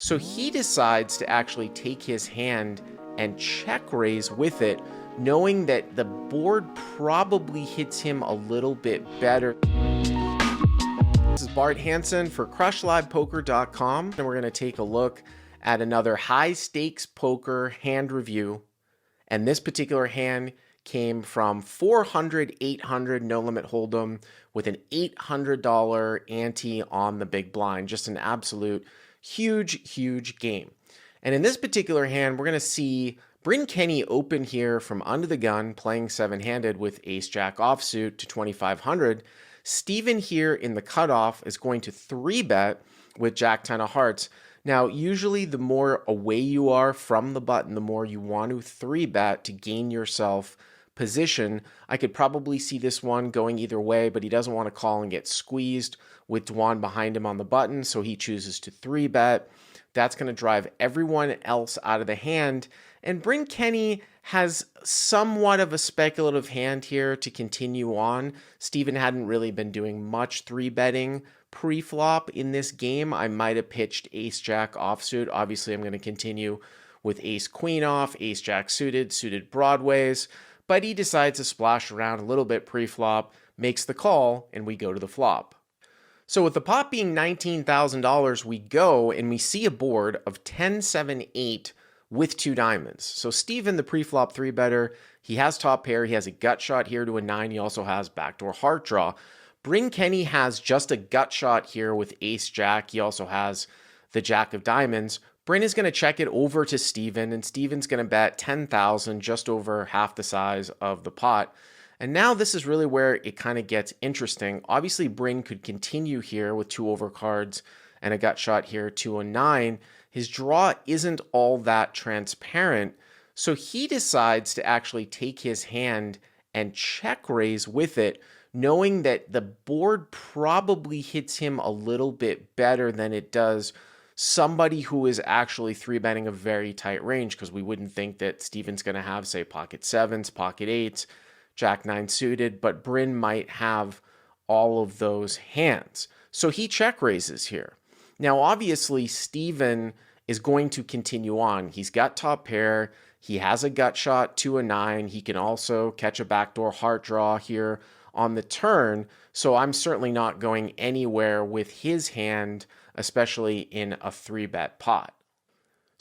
So he decides to actually take his hand and check raise with it, knowing that the board probably hits him a little bit better. This is Bart Hanson for CrushLivePoker.com, and we're going to take a look at another high stakes poker hand review. And this particular hand came from 400, 800 no limit hold'em with an $800 ante on the big blind. Just an absolute huge game. And in this particular hand, we're going to see Bryn Kenney open here from under the gun, playing seven-handed with ace-jack offsuit to 2,500. Steven here in the cutoff is going to 3-bet with jack-10 of hearts. Now, usually the more away you are from the button, the more you want to 3-bet to gain yourself position. I could probably see this one going either way, but he doesn't want to call and get squeezed with Dwan behind him on the button, so he chooses to 3-bet. That's going to drive everyone else out of the hand. And Bryn Kenney has somewhat of a speculative hand here to continue on. Steven hadn't really been doing much 3-betting pre-flop in this game. I might have pitched ace-jack offsuit. Obviously, I'm going to continue with ace-queen off, ace-jack suited, suited broadways. But he decides to splash around a little bit pre-flop, makes the call, and we go to the flop. So with the pot being $19,000, we go and we see a board of 10, 7, 8 with 2 diamonds. So Steven, the pre-flop 3-better, he has top pair. He has a gut shot here to a 9. He also has backdoor heart draw. Bryn Kenney has just a gut shot here with ace-jack. He also has the jack of diamonds. Bryn is going to check it over to Steven, and Steven's going to bet 10,000, just over half the size of the pot. And now this is really where it kind of gets interesting. Obviously, Bryn could continue here with 2 overcards and a gut shot here to a 9. His draw isn't all that transparent, so he decides to actually take his hand and check raise with it, knowing that the board probably hits him a little bit better than it does somebody who is actually 3-betting a very tight range, because we wouldn't think that Steven's going to have, say, pocket 7s, pocket 8s, jack 9 suited, but Bryn might have all of those hands. So he check raises here. Now, obviously, Steven is going to continue on. He's got top pair. He has a gut shot to a 9. He can also catch a backdoor heart draw here on the turn. So I'm certainly not going anywhere with his hand, especially in a 3-bet pot.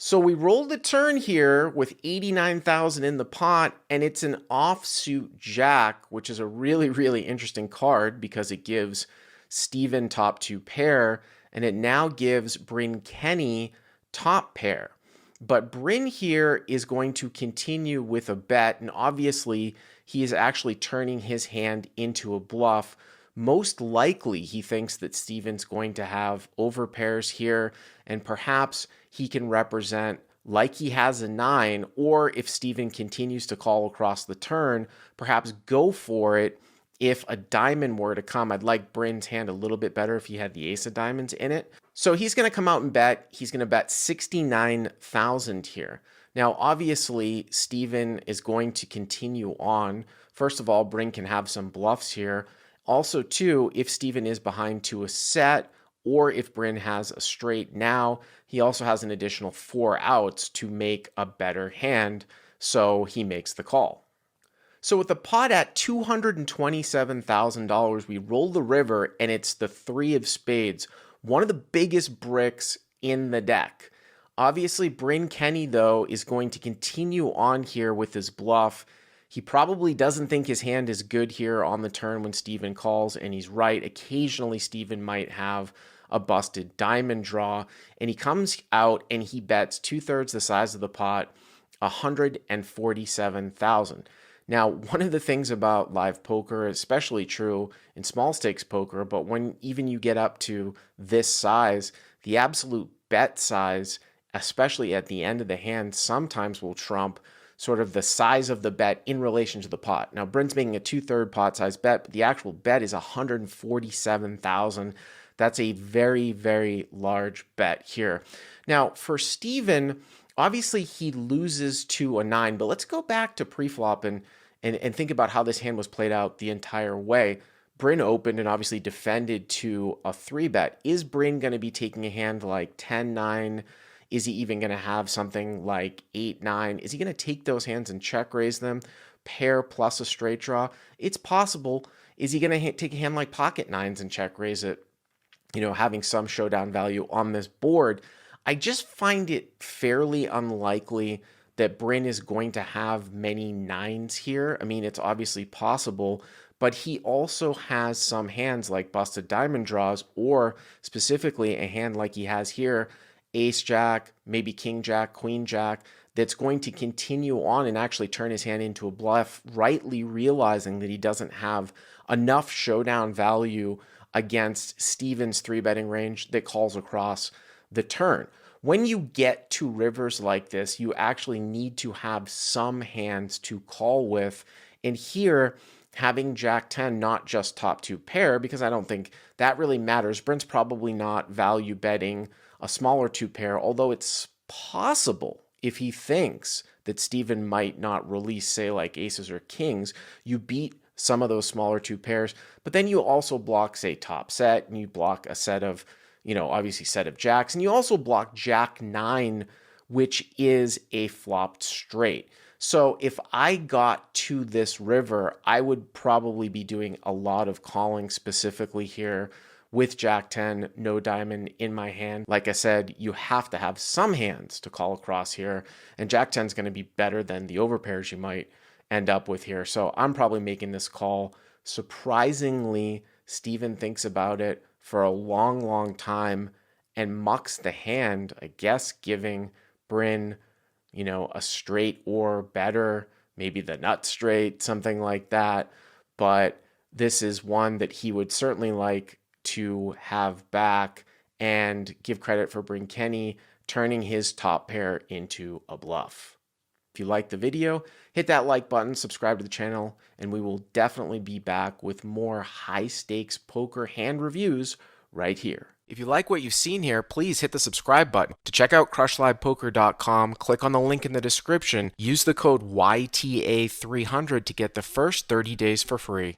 So we roll the turn here with 89,000 in the pot, and it's an offsuit jack, which is a really interesting card because it gives Steven top 2 pair, and it now gives Bryn Kenney top pair. But Bryn here is going to continue with a bet, and obviously he is actually turning his hand into a bluff. Most likely, he thinks that Steven's going to have overpairs here, and perhaps he can represent like he has a 9, or if Steven continues to call across the turn, perhaps go for it if a diamond were to come. I'd like Bryn's hand a little bit better if he had the ace of diamonds in it. So he's going to come out and bet. He's going to bet 69,000 here. Now, obviously, Steven is going to continue on. First of all, Bryn can have some bluffs here. Also, too, if Steven is behind to a set, or if Bryn has a straight now, he also has an additional 4 outs to make a better hand, so he makes the call. So with the pot at $227,000, we roll the river, and it's the 3 of spades, one of the biggest bricks in the deck. Obviously, Bryn Kenney, though, is going to continue on here with his bluff. He probably doesn't think his hand is good here on the turn when Steven calls, and he's right. Occasionally, Steven might have a busted diamond draw, and he comes out and he bets 2/3 the size of the pot, 147,000. Now, one of the things about live poker, especially true in small stakes poker, but when even you get up to this size, the absolute bet size, especially at the end of the hand, sometimes will trump sort of the size of the bet in relation to the pot. Now, Bryn's making a 2/3 pot size bet, but the actual bet is 147,000. That's a very large bet here. Now, for Steven, obviously he loses to a 9, but let's go back to preflop and think about how this hand was played out the entire way. Bryn opened and obviously defended to a 3-bet. Is Bryn going to be taking a hand like 10-9, Is he even going to have something like 8, 9? Is he going to take those hands and check raise them? Pair plus a straight draw? It's possible. Is he going to take a hand like pocket nines and check raise it? Having some showdown value on this board. I just find it fairly unlikely that Bryn is going to have many nines here. I mean, it's obviously possible, but he also has some hands like busted diamond draws, or specifically a hand like he has here, ace jack, maybe king jack, queen jack, that's going to continue on and actually turn his hand into a bluff, rightly realizing that he doesn't have enough showdown value against Steven's 3-betting range that calls across the turn. When you get to rivers like this, you actually need to have some hands to call with. And here, having Jack 10, not just top 2 pair, because I don't think that really matters. Bryn's probably not value betting a smaller 2 pair, although it's possible if he thinks that Steven might not release, say, like aces or kings, you beat some of those smaller 2 pairs, but then you also block, say, top set, and you block a set of, obviously set of jacks, and you also block Jack 9, which is a flopped straight. So if I got to this river, I would probably be doing a lot of calling specifically here with Jack 10, no diamond in my hand. Like I said, you have to have some hands to call across here, and Jack 10 is going to be better than the overpairs you might end up with here. So I'm probably making this call. Surprisingly, Steven thinks about it for a long, long time and mucks the hand, I guess, giving Bryn, a straight or better, maybe the nut straight, something like that. But this is one that he would certainly like to have back, and give credit for Bryn Kenney turning his top pair into a bluff. If you liked the video, hit that like button, subscribe to the channel, and we will definitely be back with more high-stakes poker hand reviews right here. If you like what you've seen here, please hit the subscribe button. To check out crushlivepoker.com, click on the link in the description. Use the code YTA300 to get the first 30 days for free.